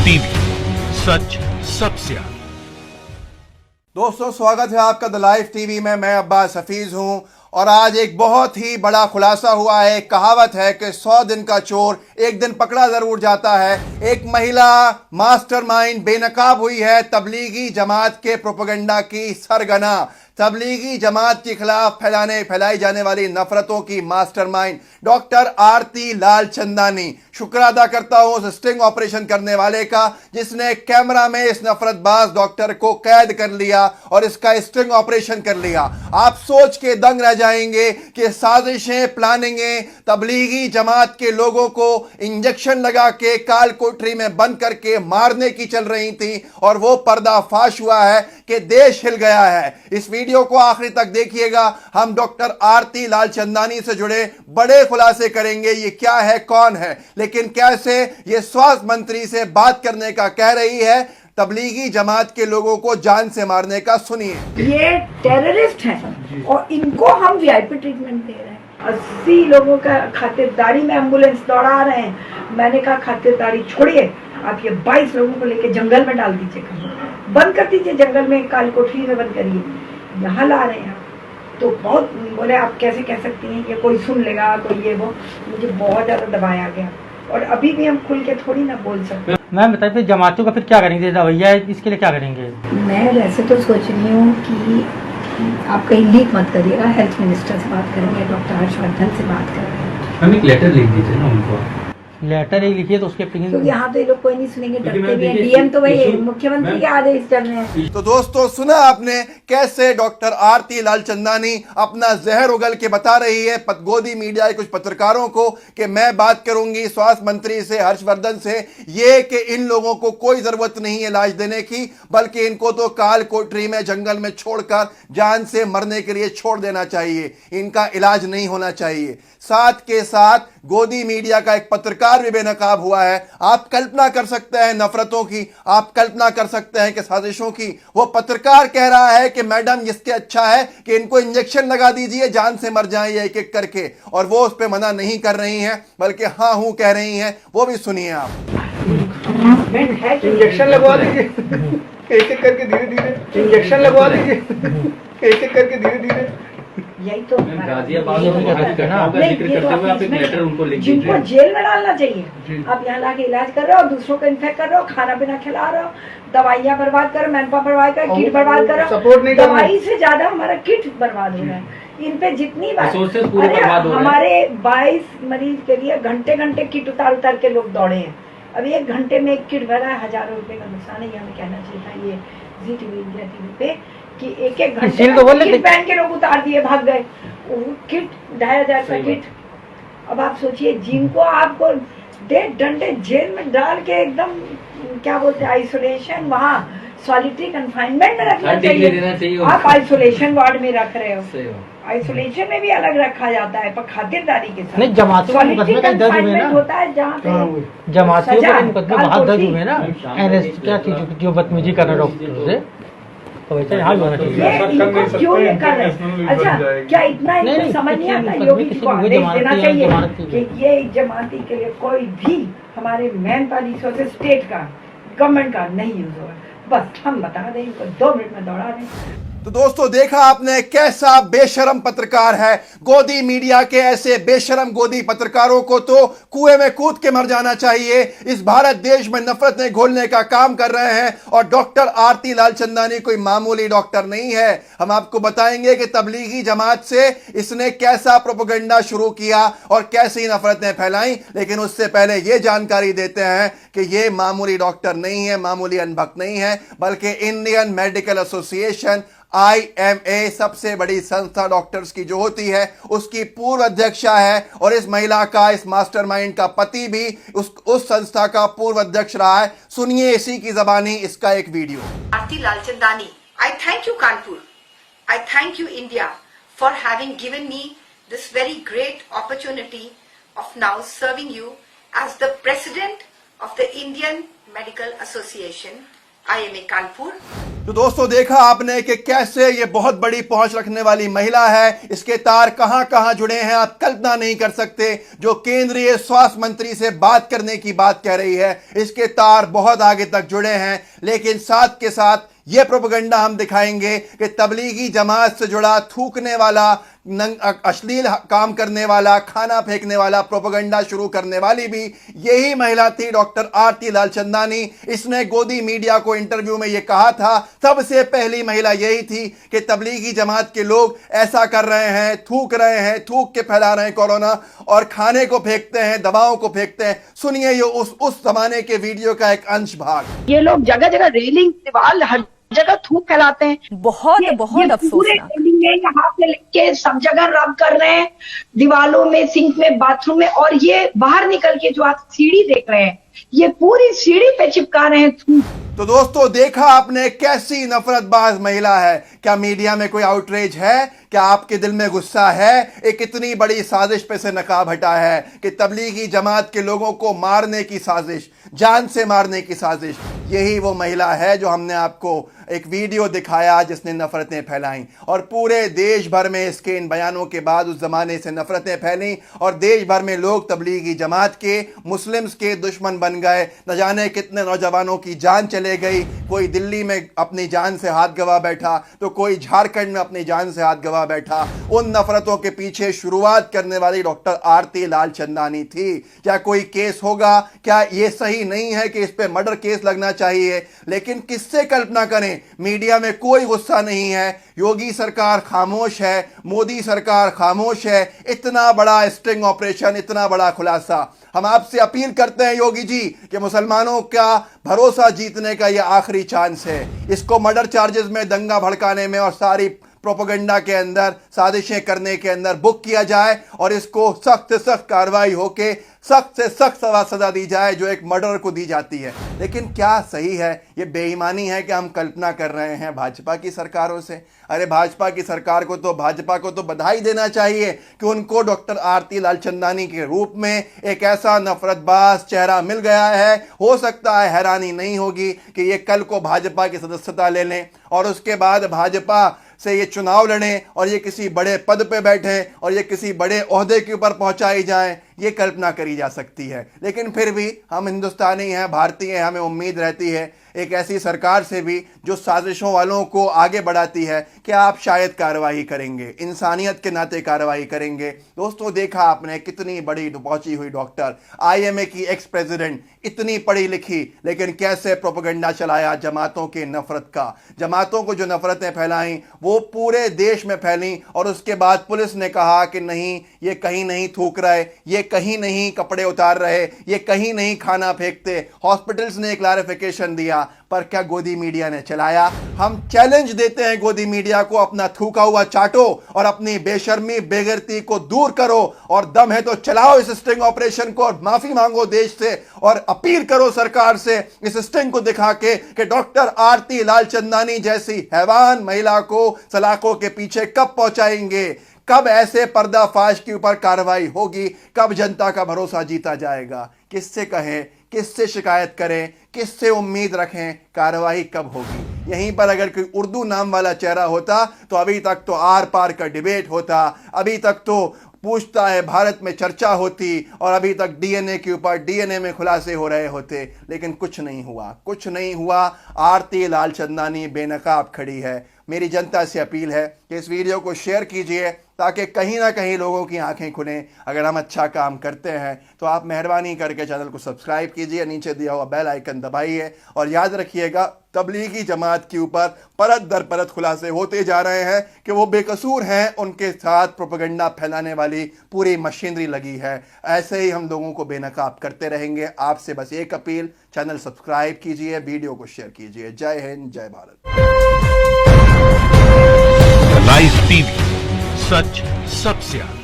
TV, सच सबसे आगे। दोस्तों, स्वागत है आपका द लाइव टीवी में। मैं अब्बास हफीज हूं और आज एक बहुत ही बड़ा खुलासा हुआ है। एक कहावत है कि 100 दिन का चोर एक दिन पकड़ा जरूर जाता है। एक महिला मास्टरमाइंड बेनकाब हुई है तबलीगी जमात के प्रोपेगेंडा की सरगना। तबलीगी जमात के खिलाफ फैलाई जाने वाली नफरतों की मास्टरमाइंड डॉक्टर आरती लालचंदानी। शुक्र अदा करता हूं उस स्टिंग ऑपरेशन करने वाले का जिसने कैमरा में इस नफरतबाज डॉक्टर को कैद कर लिया और इसका स्टिंग ऑपरेशन कर लिया। आप सोच के दंग रह जाएंगे कि साजिशें, प्लानिंगें तबलीगी जमात के लोगों को इंजेक्शन लगा के काल कोठरी में बंद करके मारने की चल रही थी और वो पर्दाफाश हुआ है कि देश हिल गया है। इस वीडियो को आखिरी तक देखिएगा। हम डॉक्टर आरती लालचंदानी से जुड़े बड़े खुलासे करेंगे। ये क्या है, कौन है, लेकिन कैसे ये स्वास्थ्य मंत्री से बात करने का कह रही है, तबलीगी जमात के लोगों को जान से मारने का। सुनिए। ये टेररिस्ट हैं और इनको हम वीआईपी ट्रीटमेंट दे रहे हैं। 80 लोगों का खातिरदारी में एम्बुलेंस दौड़ा रहे हैं। मैंने कहा खातिरदारी छोड़िए, आप ये 22 लोगों को लेके जंगल में डाल दीजिए, बंद कर दीजिए, जंगल में काल कोठरी में बंद करिए, यहाँ ला रहे हैं। तो बहुत बोले आप कैसे कह सकती हैं, ये कोई सुन लेगा, कोई ये वो। मुझे बहुत ज़्यादा दबाया गया और अभी भी हम खुल के थोड़ी ना बोल सकते। मैम बताइए फिर जमातियों का फिर क्या करेंगे, रवैया इसके लिए क्या करेंगे? मैं वैसे तो सोच रही हूँ कि आप कहीं लीक मत करिएगा, हेल्थ मिनिस्टर से बात करेंगे, डॉक्टर हर्षवर्धन से बात करेंगे। हम एक लेटर लिख दीजिए ना उनको। लेटर ही लिखिए तो उसके क्योंकि यहाँ तो ये लोग कोई नहीं सुनेंगे, डरते भी हैं। डीएम तो वही मुख्यमंत्री के आदेश चल रहे हैं। तो दोस्तों, सुना आपने कैसे डॉक्टर आरती लालचंदानी अपना जहर उगल के बता रही है गोदी मीडिया के कुछ पत्रकारों को कि मैं बात करूंगी स्वास्थ्य मंत्री से, हर्षवर्धन से, ये कि इन लोगों को कोई जरूरत नहीं है इलाज देने की, बल्कि इनको तो काल कोठरी में जंगल में छोड़कर जान से मरने के लिए छोड़ देना चाहिए, इनका इलाज नहीं होना चाहिए। साथ के साथ गोदी मीडिया का एक पत्रकार भी बेनकाब हुआ है। आप कल्पना कर सकते हैं नफरतों की, आप कल्पना कर सकते हैं कि साजिशों की। वो पत्रकार कह रहा है कि मैडम इसके अच्छा है कि इनको इंजेक्शन लगा दीजिए, जान से मर जाएं एक एक करके, और वो उस पर मना नहीं कर रही हैं बल्कि हाँ हूं कह रही हैं। वो भी सुनिए आप। इंजेक्शन लगवा दीजिए, एक एक करके धीरे धीरे इंजेक्शन लगवा दीजिए, एक एक करके धीरे धीरे। यही तो गाजियाबाद में जिक्र करते हुए आप एक लेटर उनको लिख दीजिए। जिनको जेल में डालना चाहिए, आप यहाँ लाके इलाज कर रहे हो, दूसरों को इन्फेक्ट कर रहे हो, खाना पीना खिला रहे हो, दवाइयाँ बर्बाद करो, मैनपावर बर्बाद करो, किट बर्बाद करो। सपोर्ट नहीं, दवाई से ज्यादा हमारा किट बर्बाद हो रहा है। इन पे जितनी बार हमारे 22 मरीज के लिए घंटे घंटे किट उतार के लोग दौड़े हैं। अभी 1 घंटे में एक किट भरा है, हजारों रुपए का नुकसान है। हमें कहना चाहिए था ये जी टीवी, इंडिया टीवी पे कि एक एक घंटे किट पहन के लोग उतार दिए, भाग गए। किट 2500 का किट। अब आप सोचिए, जिनको आपको 1.5 घंटे जेल में डाल के एकदम क्या बोलते हैं आइसोलेशन, वहाँ सॉलिटरी कंफाइनमेंट में रखना चाहिए, आप आइसोलेशन वार्ड में रख रहे हो। आइसोलेशन में भी अलग रखा जाता है पर खातिरदारी के साथ। नहीं, जमातियों का मुकदमे का दर्ज हुए ना, होता है जहाँ पे जमातियों का मुकदमे बहुत दर्ज हुए ना, एनएस क्या चीज जो बदतमीजी कर रहे डॉक्टर से, तो वैसे हाल होना चाहिए। क्यों ये कर रहे हैं? अच्छा, क्या इतना इनको समझ नहीं आता? योगी जी को आदेश देना चाहिए कि ये जमाती के लिए कोई भी हमारे मैन पावर रिसोर्सेज स्टेट का, गवर्नमेंट का नहीं यूज होगा। बस हम बता दें, इनको 2 मिनट में दौड़ा दें। तो दोस्तों, देखा आपने कैसा बेशरम पत्रकार है। गोदी मीडिया के ऐसे बेशरम गोदी पत्रकारों को तो कुएं में कूद के मर जाना चाहिए। इस भारत देश में नफरतें घोलने का काम कर रहे हैं। और डॉक्टर आरती लालचंदानी कोई मामूली डॉक्टर नहीं है। हम आपको बताएंगे कि तबलीगी जमात से इसने कैसा प्रोपेगेंडा शुरू किया और कैसी नफरतें फैलाई। लेकिन उससे पहले यह जानकारी देते हैं कि यह मामूली डॉक्टर नहीं है, मामूली अनभक्त नहीं है, बल्कि इंडियन मेडिकल एसोसिएशन IMA सबसे बड़ी संस्था डॉक्टर्स की जो होती है उसकी पूर्व अध्यक्षा है। और इस महिला का, इस मास्टरमाइंड का पति भी उस संस्था का पूर्व अध्यक्ष रहा है। सुनिए इसी की जबानी इसका एक video. Aarti Lalchandani, I thank you Kanpur, I thank you India for having given me this very great opportunity of now serving you as the president of the Indian Medical Association IMA Kanpur. तो दोस्तों देखा आपने कि कैसे ये बहुत बड़ी पहुंच रखने वाली महिला है, इसके तार कहां कहां जुड़े हैं आप कल्पना नहीं कर सकते। जो केंद्रीय स्वास्थ्य मंत्री से बात करने की बात कह रही है, इसके तार बहुत आगे तक जुड़े हैं। लेकिन साथ के साथ ये प्रोपेगेंडा हम दिखाएंगे कि तबलीगी जमात से जुड़ा थूकने वाला, अश्लील काम करने वाला, खाना फेंकने वाला प्रोपेगेंडा शुरू करने वाली भी यही महिला थी, डॉक्टर आरती लालचंदानी। इसने गोदी मीडिया को इंटरव्यू में ये कहा था, सबसे पहली महिला यही थी कि तबलीगी जमात के लोग ऐसा कर रहे हैं, थूक के फैला रहे हैं कोरोना, और खाने को फेंकते हैं, दवाओं को फेंकते हैं। सुनिए ये उस जमाने के वीडियो का एक अंश भाग। ये लोग जगह जगह रेलिंग, दीवार, हर जगह थूक फैलाते हैं। बहुत अफसोसनाक। यहाँ पे लिख के सब जगह रब कर रहे हैं, दीवालों में, सिंक में, बाथरूम में, और ये बाहर निकल के जो आप सीढ़ी देख रहे हैं, ये पूरी सीढ़ी पे चिपका रहे हैं थूक। तो दोस्तों देखा आपने कैसी नफरतबाज महिला है। क्या मीडिया में कोई आउटरीच है? क्या आपके दिल में गुस्सा है? एक इतनी बड़ी साजिश पे से नकाब हटा है कि तबलीगी जमात के लोगों को मारने की साजिश, जान से मारने की साजिश। यही वो महिला है जो हमने आपको एक वीडियो दिखाया जिसने नफरतें फैलाई, और पूरे देश भर में इसके इन बयानों के बाद उस जमाने से नफरतें फैली, और देश भर में लोग तबलीगी जमात के, मुस्लिम्स के दुश्मन बन गए। न जाने कितने नौजवानों की जान चले गई। कोई दिल्ली में अपनी जान से हाथ गवा बैठा, तो कोई झारखंड में अपनी जान से हाथ गवा बैठा। उन नफरतों के पीछे शुरुआत करने वाली डॉक्टर आरती लालचंदानी थी। क्या कोई केस होगा? क्या ये सही नहीं है कि इस पे मर्डर केस लगना चाहिए? लेकिन किससे कल्पना करें, मीडिया में कोई गुस्सा नहीं है, योगी सरकार खामोश है, मोदी सरकार खामोश है। इतना बड़ा स्टिंग ऑपरेशन, इतना बड़ा खुलासा। हम आपसे अपील करते हैं योगी जी कि मुसलमानों का भरोसा जीतने का यह आखिरी चांस है। इसको मर्डर चार्जेस में, दंगा भड़काने में और सारी प्रोपेगेंडा के अंदर, साजिशें करने के अंदर बुक किया जाए, और इसको सख्त से सख्त कार्रवाई होके सख्त से सख्त सजा दी जाए जो एक मर्डर को दी जाती है। लेकिन क्या सही है? ये बेईमानी है कि हम कल्पना कर रहे हैं भाजपा की सरकारों से। अरे भाजपा की सरकार को तो, भाजपा को तो बधाई देना चाहिए कि उनको डॉक्टर आरती लालचंदानी के रूप में एक ऐसा नफरतबाज चेहरा मिल गया है। हो सकता है हैरानी नहीं होगी कि ये कल को भाजपा की सदस्यता ले लें और उसके बाद भाजपा से ये चुनाव लड़ें और ये किसी बड़े पद पे बैठें और ये किसी बड़े ओहदे के ऊपर पहुंचाई जाएं। ये कल्पना करी जा सकती है। लेकिन फिर भी हम हिंदुस्तानी हैं, भारतीय हैं, हमें उम्मीद रहती है एक ऐसी सरकार से भी जो साजिशों वालों को आगे बढ़ाती है कि आप शायद कार्रवाई करेंगे, इंसानियत के नाते कार्रवाई करेंगे। दोस्तों देखा आपने कितनी बड़ी पहुंची हुई डॉक्टर, IMA की एक्स प्रेसिडेंट, इतनी पढ़ी लिखी, लेकिन कैसे प्रोपेगेंडा चलाया जमातों के नफरत का। जमातों को जो नफरतें फैलाई वो पूरे देश में फैली, और उसके बाद पुलिस ने कहा कि नहीं, ये कहीं नहीं थूक रहे, ये कहीं नहीं कपड़े उतार रहे, ये कहीं नहीं खाना फेंकते। हॉस्पिटल्स ने क्लैरिफिकेशन दिया, पर क्या गोदी मीडिया ने चलाया? हम चैलेंज देते हैं गोदी मीडिया को, अपना थूका हुआ चाटो और अपनी बेशर्मी, बेगैरती को दूर करो, और दम है तो चलाओ इस स्टिंग ऑपरेशन को, और माफी मांगो देश से, और अपील करो सरकार से इस स्टिंग को दिखा के कि डॉक्टर आरती लालचंदानी जैसी हैवान महिला को सलाखों के पीछे कब पहुंचाएंगे, कब ऐसे पर्दाफाश के ऊपर कार्रवाई होगी, कब जनता का भरोसा जीता जाएगा। किससे कहें, किससे शिकायत करें, किससे उम्मीद रखें, कार्रवाई कब होगी? यहीं पर अगर कोई उर्दू नाम वाला चेहरा होता तो अभी तक तो आर पार का डिबेट होता, अभी तक तो पूछता है भारत में चर्चा होती, और अभी तक DNA के ऊपर DNA में खुलासे हो रहे होते। लेकिन कुछ नहीं हुआ, कुछ नहीं हुआ। आरती लालचंदानी बेनकाब खड़ी है। मेरी जनता से अपील है कि इस वीडियो को शेयर कीजिए ताकि कहीं ना कहीं लोगों की आंखें खुलें। अगर हम अच्छा काम करते हैं तो आप मेहरबानी करके चैनल को सब्सक्राइब कीजिए, नीचे दिया हुआ बेल आइकन दबाइए, और याद रखिएगा तबलीगी जमात के ऊपर परत दर परत खुलासे होते जा रहे हैं कि वो बेकसूर हैं, उनके साथ प्रोपेगेंडा फैलाने वाली पूरी मशीनरी लगी है। ऐसे ही हम लोगों को बेनकाब करते रहेंगे। आपसे बस एक अपील, चैनल सब्सक्राइब कीजिए, वीडियो को शेयर कीजिए। जय हिंद, जय भारत। लाइव टीवी, सच सबसे आगे।